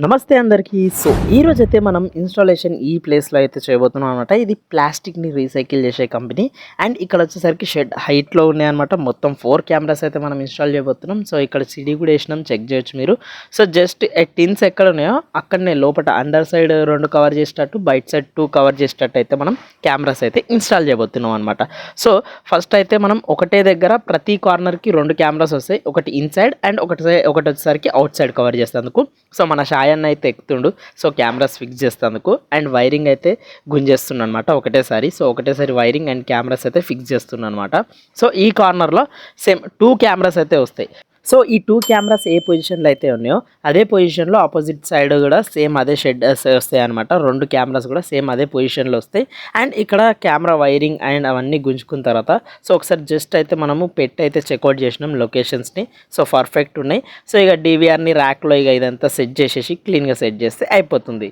నమస్తే అందరికీ. సో ఈరోజైతే మనం ఇన్‌స్టాలేషన్ ఈ ప్లేస్‌లో అయితే చేయబోతున్నాం అనమాట. ఇది ప్లాస్టిక్‌ని రీసైకిల్ చేసే కంపెనీ. అండ్ ఇక్కడ వచ్చేసరికి షెడ్ హైట్‌లో ఉన్నాయన్నమాట. మొత్తం 4 కెమెరాస్ అయితే మనం ఇన్‌స్టాల్ చేయబోతున్నాం. సో ఇక్కడ సీడీ కూడా ఏసినాం, చెక్ చేయొచ్చు మీరు. సో జస్ట్ టిన్స్ ఎక్కడ ఉన్నాయో అక్కడనే లోపట అండర్ సైడ్ 2 కవర్ చేసేటట్టు, బయట సైడ్ 2 కవర్ చేసేటట్టు అయితే మనం కెమెరాస్ అయితే ఇన్‌స్టాల్ చేయబోతున్నాం అనమాట. సో ఫస్ట్ అయితే మనం ఒకటే దగ్గర ప్రతి కార్నర్‌కి 2 కెమెరాస్ వస్తాయి. ఒకటి ఇన్‌సైడ్ అండ్ ఒకటి వచ్చేసరికి అవుట్ సైడ్ కవర్ చేసేందుకు. సో మన షాయన్న అయితే ఎక్కుతుండు. సో కెమెరాస్ ఫిక్స్ చేస్తేందుకు అండ్ వైరింగ్ అయితే గుంజేస్తున్నా అనమాట ఒకటేసారి. సో ఒకటేసారి వైరింగ్ అండ్ కెమెరాస్ అయితే ఫిక్స్ చేస్తున్నా అనమాట. సో ఈ కార్నర్లో సేమ్ 2 కెమెరాస్ అయితే వస్తాయి. సో ఈ 2 కెమెరాస్ ఏ పొజిషన్లో అయితే ఉన్నాయో అదే పొజిషన్లో ఆపోజిట్ సైడ్ కూడా సేమ్ అదే షెడ్ వస్తాయి అనమాట. 2 కెమెరాస్ కూడా సేమ్ అదే పొజిషన్లో వస్తాయి. అండ్ ఇక్కడ కెమెరా వైరింగ్ అండ్ అవన్నీ గుంజుకున్న తర్వాత సో ఒకసారి జస్ట్ అయితే మనము పెట్టి అయితే చెక్అవుట్ చేసినాం లొకేషన్స్ని. సో పర్ఫెక్ట్ ఉన్నాయి. సో ఇక డివిఆర్ని ర్యాక్లో ఇక ఇదంతా సెట్ చేసేసి క్లీన్గా సెట్ చేస్తే అయిపోతుంది.